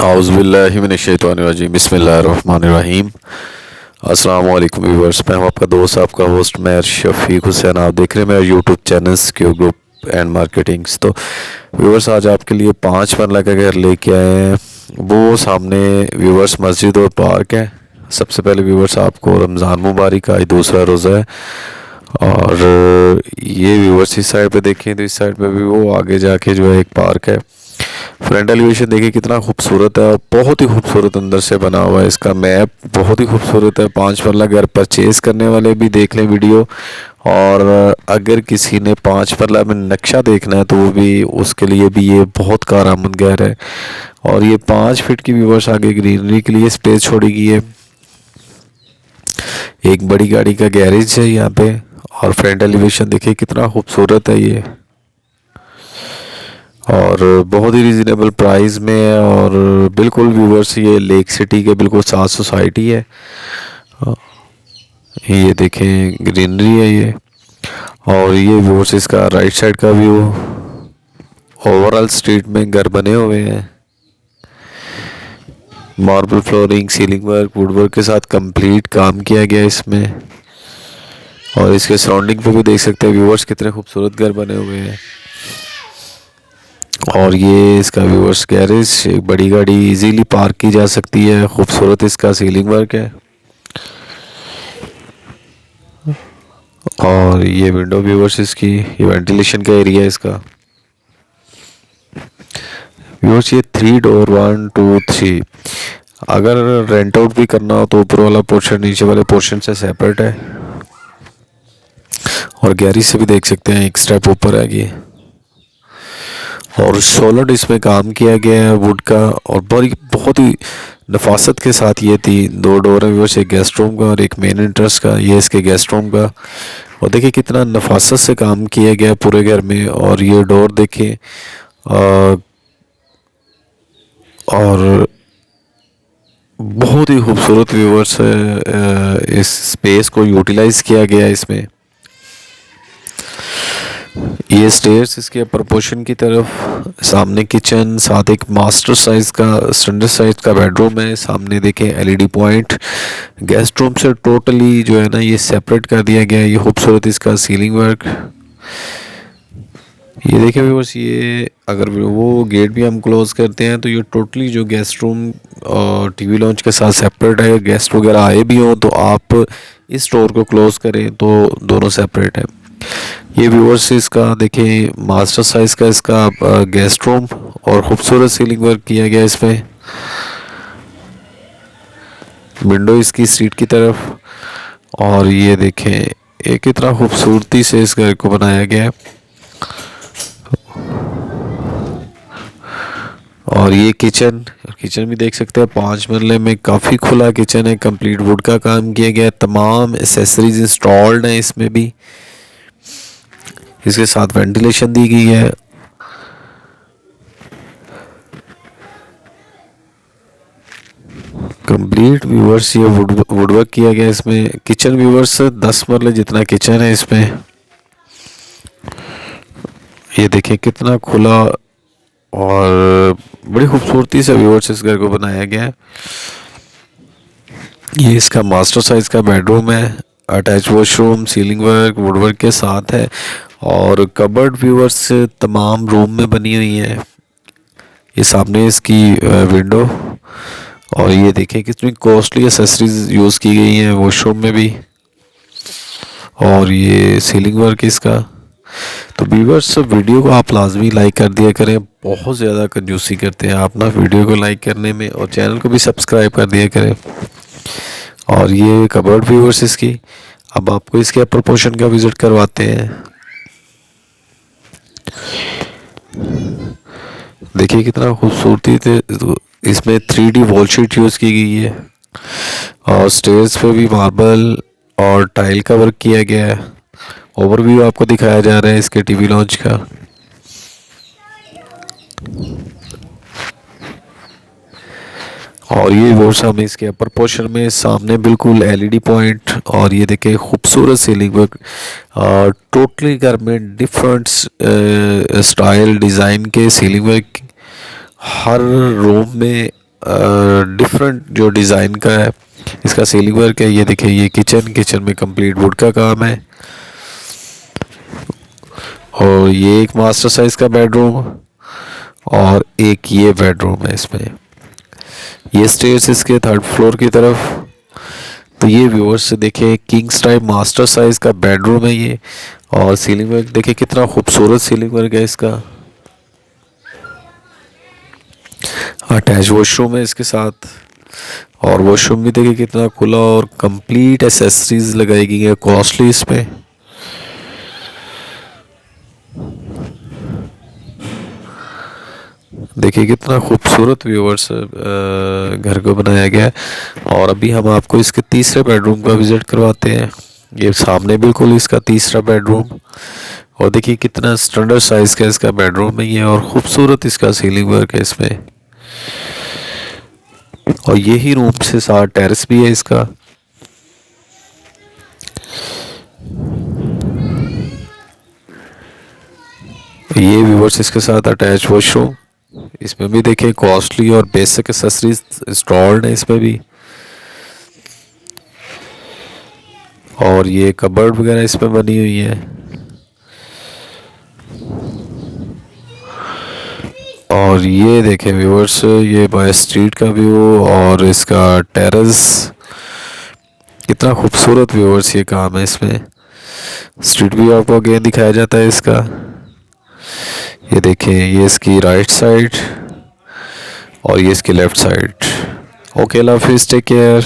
औज़ुबिल्लाहिमिनश्शैतानिर्रजीम बिस्मिल्लाहिर्रहमानिर्रहीम। अस्सलाम वालेकुम व्यूअर्स, मैं हूं आपका दोस्त, आपका होस्ट मैं शफीक हुसैन। आप देख रहे हैं मेरा YouTube channel secure group and marketings. तो व्यूअर्स, आज आपके लिए 5 मरला का घर लेके आए हैं। वो सामने व्यूअर्स मस्जिद और पार्क है। सबसे पहले व्यूअर्स आपको रमज़ान मुबारक, आज दूसरा रोज़ा है। और ये व्यूअर्स इस साइड पे देखें तो इस साइड पे भी वो आगे जाके जो है एक पार्क है। फ्रंट एलिवेशन देखिए कितना खूबसूरत है, बहुत ही खूबसूरत अंदर से बना हुआ है। इसका मैप बहुत ही खूबसूरत है। 5 मरला घर परचेज करने वाले भी देख लें वीडियो, और अगर किसी ने 5 मरला में नक्शा देखना है तो वो भी, उसके लिए भी ये बहुत कारआमद घर है। और ये 5 फीट की व्यूवर्स आगे ग्रीनरी के लिए स्पेस छोड़ी गई है। एक बड़ी गाड़ी का गैरेज है यहाँ पे। और फ्रंट एलिवेशन देखिए कितना खूबसूरत है ये, और बहुत ही रिजनेबल प्राइस में है। और बिल्कुल व्यूवर्स ये लेक सिटी के बिल्कुल साथ सोसाइटी है। ये देखें ग्रीनरी है ये। और ये व्यूवर्स इसका राइट साइड का व्यू। ओवरऑल स्ट्रीट में घर बने हुए हैं, marble flooring, ceiling work, would work के साथ कंप्लीट काम किया गया इसमें। और इसके सराउंडिंग पे भी देख सकते हैं व्यूवर्स कितने खूबसूरत घर बने हुए हैं। और ये इसका व्यूअर्स गैरेज, एक बड़ी गाड़ी इजीली पार्क की जा सकती है। खूबसूरत इसका सीलिंग वर्क है। और ये विंडो व्यूअर्स इसकी, ये वेंटिलेशन का एरिया है इसका। व्यूअर्स ये 3 डोर 1 2 3, अगर रेंट आउट भी करना हो तो ऊपर वाला पोर्शन नीचे वाले पोर्शन से सेपरेट है। और गैरेज से भी देख सकते हैं एक स्टेप ऊपर है ये। और सॉलिड इसमें काम किया गया है वुड का, और बड़ी बहुत ही नफासत के साथ। ये 2 डोर है व्यूअर्स, एक गेस्ट रूम का और एक मेन एंट्रेंस का। ये इसके गेस्ट रूम का। और देखिए कितना नफासत से काम किया गया पूरे घर में। और ये डोर देखिए, और बहुत ही खूबसूरत व्यूअर्स इस स्पेस को यूटिलाइज किया गया है इसमें। ये स्टेयर्स इसके प्रपोर्शन की तरफ, सामने किचन, साथ एक मास्टर साइज का स्टैंडर्ड साइज का बेडरूम है। सामने देखें एलईडी पॉइंट। गेस्ट रूम से टोटली जो है ना ये सेपरेट कर दिया गया है। ये खूबसूरत इसका सीलिंग वर्क। ये देखें व्यूअर्स, ये अगर वो गेट भी हम क्लोज करते हैं तो ये टोटली जो गेस्ट रूम और टीवी लॉन्च के साथ सेपरेट है। गेस्ट वगैरह आए भी हों तो आप इस डोर को क्लोज करें तो दोनों सेपरेट है। ये व्यूअर्स इसका देखिए मास्टर साइज का इसका गेस्ट रूम, और खूबसूरत सीलिंग वर्क किया गया इसमें। विंडो इसकी स्ट्रीट की तरफ। और ये देखें एक कितना खूबसूरती से इस घर को बनाया गया है। और ये किचन, किचन भी देख सकते हैं 5 मरले में काफ़ी खुला किचन है। कंप्लीट वुड का काम किया गया है, तमाम एसेसरीज इंस्टॉल्ड हैं इसमें भी। इसके साथ वेंटिलेशन दी गई है। कंप्लीट व्यूअर्स ये वुडवर्क किया गया इसमें। किचन व्यूअर्स 10 मरले जितना किचन है इसमें। ये देखिए कितना खुला और बड़ी खूबसूरती से व्यूअर्स इस घर को बनाया गया है। ये इसका मास्टर साइज का बेडरूम है। Attach washroom, ceiling work, woodwork के साथ है। और कबर्ड व्यूअर्स तमाम रूम में बनी हुई है। ये सामने इसकी विंडो। और ये देखिए कितनी कॉस्टली एसेसरीज यूज़ की गई हैं वॉशरूम में भी। और ये सीलिंग वर्क इसका। तो व्यूअर्स वीडियो को आप लाजमी लाइक कर दिया करें, बहुत ज़्यादा कंजूसी करते हैं आप ना वीडियो को लाइक करने में, और चैनल को भी सब्सक्राइब कर दिया करें। और ये कबर्ड व्यूअर्स इसकी। अब आपको इसके अपर पोर्शन का विज़िट करवाते हैं। देखिए कितना खूबसूरती थे इसमें 3D वॉल शीट यूज़ की गई है। और स्टेयर्स पे भी मार्बल और टाइल का वर्क किया गया है। ओवरव्यू आपको दिखाया जा रहा है इसके टीवी लॉन्च का। और ये वो सामने इसके अपर पोर्शन में सामने बिल्कुल एलईडी पॉइंट। और ये देखें खूबसूरत सीलिंग वर्क। टोटली घर में डिफरेंट स्टाइल डिज़ाइन के सीलिंग वर्क। हर रूम में डिफरेंट जो डिज़ाइन का है, इसका सीलिंग वर्क है। ये देखिए, ये किचन में कंप्लीट वुड का काम है। और ये एक मास्टर साइज का बेडरूम और एक ये बेडरूम है इसमें। ये स्टेयर्स इसके थर्ड फ्लोर की तरफ। तो ये व्यूअर्स से देखिए, किंग्स टाइप मास्टर साइज का बेडरूम है ये। और सीलिंग वर्क देखिए कितना खूबसूरत सीलिंग वर्क है इसका। अटैच वॉशरूम है इसके साथ। और वॉशरूम भी देखिए कितना खुला और कंप्लीट एसेसरीज लगाई गई है कॉस्टली इसमें। देखिए कितना खूबसूरत व्यूअर्स घर को बनाया गया है। और अभी हम आपको इसके तीसरे बेडरूम का विज़िट करवाते हैं। ये सामने बिल्कुल इसका तीसरा बेडरूम। और देखिए कितना स्टैंडर्ड साइज का इसका बेडरूम है ये, और खूबसूरत इसका सीलिंग वर्क है इसमें। और यही रूम से साथ टेरेस भी है इसका। ये व्यूअर्स इसके साथ अटैच वॉशरूम। इसमें भी देखिए कॉस्टली और बेसिक एक्सेसरीज इंस्टॉल्ड है इसमें भी। और ये कबर्ड वगैरह इसमें बनी हुई है। और ये देखें व्यूअर्स, ये बाय स्ट्रीट का व्यू और इसका टेरेस। कितना खूबसूरत व्यूअर्स ये काम है इसमें। स्ट्रीट व्यू आपको अगेन दिखाया जाता है इसका। ये देखें, ये इसकी राइट साइड और ये इसकी लेफ्ट साइड। ओके, अल्लाह हाफिज़, टेक केयर।